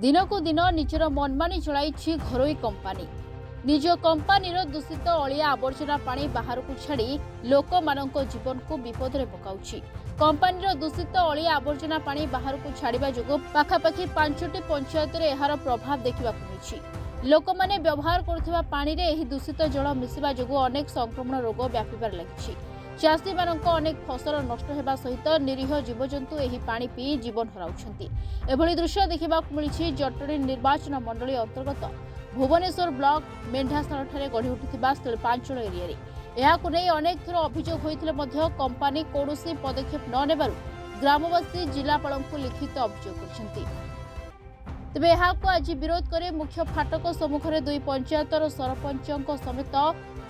दिनकू दिन निजर मनमानी चलाई घरोई कंपानी निज कंपानीर दूषित अलिया आवर्जना पानी बाहर को छाड़ी लोक मानक जीवन को विपद में पकाउछि। कंपानीर दूषित अलिया आवर्जना पानी बाहर को छाड़ा जो पाखापाखि 5टी पंचायत में यार प्रभाव देखा मिली। लोक मैंने व्यवहार करुवा पानी रे एही दूषित जल मिसिबा जो अनेक संक्रमण रोग व्यापार लगी। चाषी मानक अनेक फसल नष्ट होगा सहित निरीह जीवजंतु एही पानी पी जीवन हराउछंती। एभली दृश्य देखा मिली जटणी निर्वाचन मंडली अंतर्गत भुवनेश्वर ब्लॉक मेंढाशाल गढ़ी उठिथिबा शिल्पांचल एरिया यहाकु नै अनेक थर अभियोग होइथिले मध्य कंपानी कौनसी पदक्षेप न नेबारु ग्रामवासी जिलापालଙ୍କୁ लिखित अभियोग करछंती। तेबे यहाकु आज विरोध करे मुख्य फाटक सम्मुखरे दुई पंचायतर सरपंचक समेत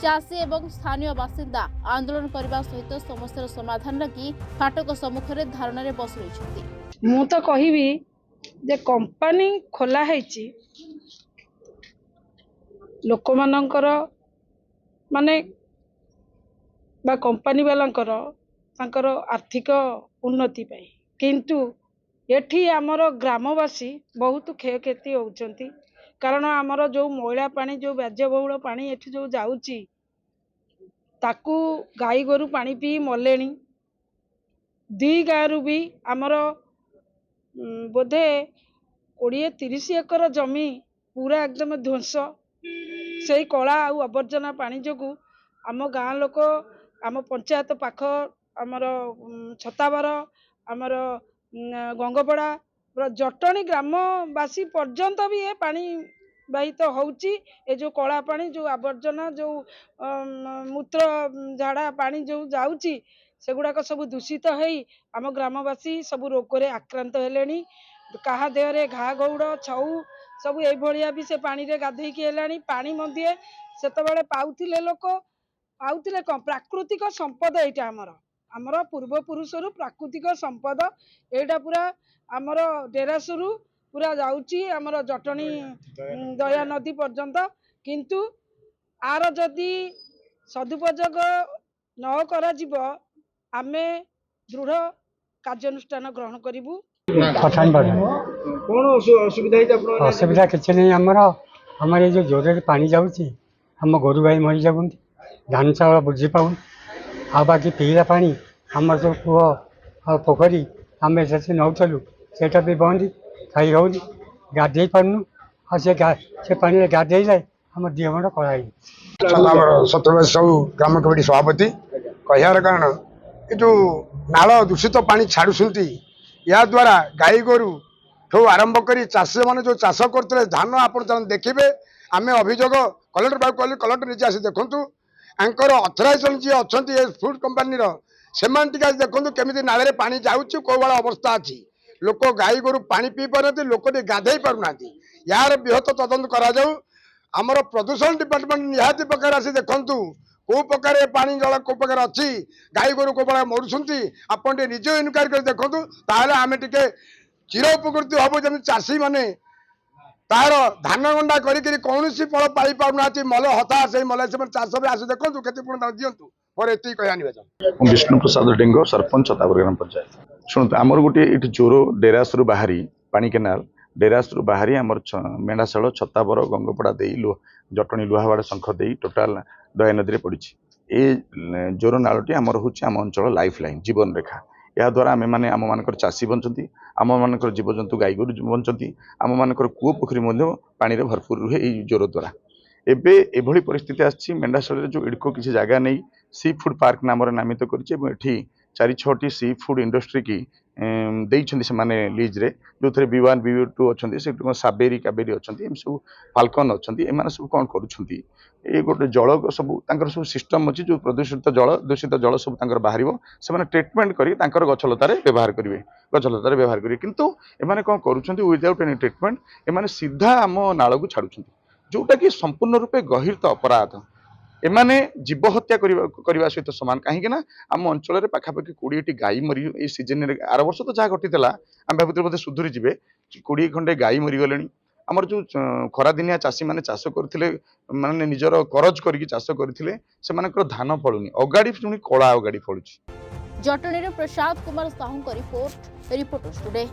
चाषी एवं स्थानीय बासिंदा आंदोलन करने सहित समस्या समाधान लगी फाटक सम्मुखरे धारणा रे बस रही। मु तो कहबी जे कंपनी खोला हैची लोक मानकर माने बा कंपनी वालांकर तांकर आर्थिक उन्नति पाई, किंतु एठी आमर ग्रामवासी बहुत क्षयक्षति होउचंती। कारण आमर जो मैला पानी जो व्याज्यबहुल पानी एठी जो जाउची ताकू गाई गोरु पानी पी मलेनी। दी गाँव भी आमर बोधे 20-30 एकर जमी पूरा एकदम ध्वंस से कला आउ आवर्जना पानी जो आम गाँ लोक आम पंचायत पाख आमर छताबर आमर गंगपड़ा जटणी ग्रामवासी पर्यंत भी ये पानी बाहित होउची। ए जो कला पानी जो आवर्जना जो मूत्र झाड़ा पानी जो जाउची सेगुड़ाक सब दूषित होई आम ग्रामवासी सब रोग रे आक्रांत हेलेनी। कहा देहरे घा गौड़ छौ सब एभलिया भी से पानी रे गाधई की हेलानी। पानी मध्य सेतबेले पाउथिले लोक पाउथिले कम प्राकृतिक संपद एटा आमर पूर्वपुरुषरु प्राकृतिक संपद एटा पूरा आमर डेरासुरु पूरा जाउची आमर जटणी दया नदी पर्यंत। किंतु आर जदि सदुपयोग न करा जिवो आमे दृढ़ कार्यानुष्ठान ग्रहण करिवु। असुविधा किसी नहीं आमर ये जो जोर पानी जाऊँगी आम गोरु गाई मरी जाऊँ धान चाउल बुझी पाऊँ आ बाकी पीला पानी आम जो कूह पोखरी आम से नौलु सेटा भी बंद खाई होनी गाधे पार्नु से पानी गाधेले आम दिह खंड कड़ाई। सतर्ष सब ग्राम कमिटी सभापति कहार कारण ये जो नाल दूषित पानी छाड़ुंट या द्वारा गाई गोरु ठू आरंभ कर चाषी मैंने जो चाष करते धान आप देखिए आम अभियोग कलेक्टर बाबू कहली कलेक्टर निजे आसी देखु आंकर अथराइजेसन जी अच्छा फुड कंपानी से देखु केमी नाले पानी जाऊँगी कौ भाला अवस्था अच्छी लोक गाई गोरु पानी पी पार लोक गाधे पारना यार बृहत तदंत करा आमर प्रदूषण डिपार्टमेंट निहाती प्रकार आसी देखु कौ प्रकार पानी जल कौ प्रकार अच्छी गाई गोरु कौ भाला मरुंट आप निज इनक्वारी कर देखु आम टे चिर उपकृत हम जमी चाषी मैंने तार धान गंडा करी कौन फल पाई पाना मल हताश मल से चाष भी आस देखो केते दिंतु और ये कह विष्णु प्रसाद डेंग सरपंच छतापुर ग्राम पंचायत। शुणु आमर गोटे ये जोर डेरासरू बाहरी पानी केनाल डेरासरू बाहरी आमर मेंढाशाल छतापुर गंगपड़ा दे जटणी लुहावाड़ शंख दे टोटाल दया नदी में पड़ी ये जोर नालटी आमर हूँ आम अंचल लाइफ लाइन जीवन रेखा। या द्वारा आम मैंने आम मानकर चाषी बंचती आम मानकर जीवजंतु गाई गोरु बंचती आम मानकर कूଅ पोखरी पानी रे भरपूर रुहे ये जोर द्वारा। एबे एभली परिस्थिति आछि मेंढाशाल जो इडको किसी जगह नहीं सी फूड पार्क नाम नामित कर 4-6टी सी फूड इंडस्ट्री की देइछन्ति से माने लीज रे जो थे B1 B2 अच्छे से साबेरी काबेरी अच्छा सब फाल्कन अच्छा एम सब कौन करुँच ये गोटे जल सब सब सिस्टम अच्छी जो प्रदूषित जल दूषित जल सब बाहर से ट्रिटमेंट कर गछलतार व्यवहार करेंगे गछलतार व्यवहार करेंगे किंतु एमाने कौन करुँच विदाउट एनी ट्रिटमेंट एमाने सीधा आम नाल को छाड़ुंट जोटा कि संपूर्ण रूपे गहिरत अपराध एमाने जीव हत्या करने सहित सामान कहीं आम अंचल पाखापाखि 20टी गाई मरी ये सीजन आर वर्ष तो जहाँ घटी आम भावुले बोधे सुधुरी जी 20 खंडे गाई मरीगले आमर जो खरादिनिया चाषी मैंने चाष करते माने निजर करज करके चाष करते से धान फलुनी अगाड़ी पुणी कला अगाड़ी फलुची। जटणी प्रसाद कुमार साहू रिपोर्टर्स टुडे।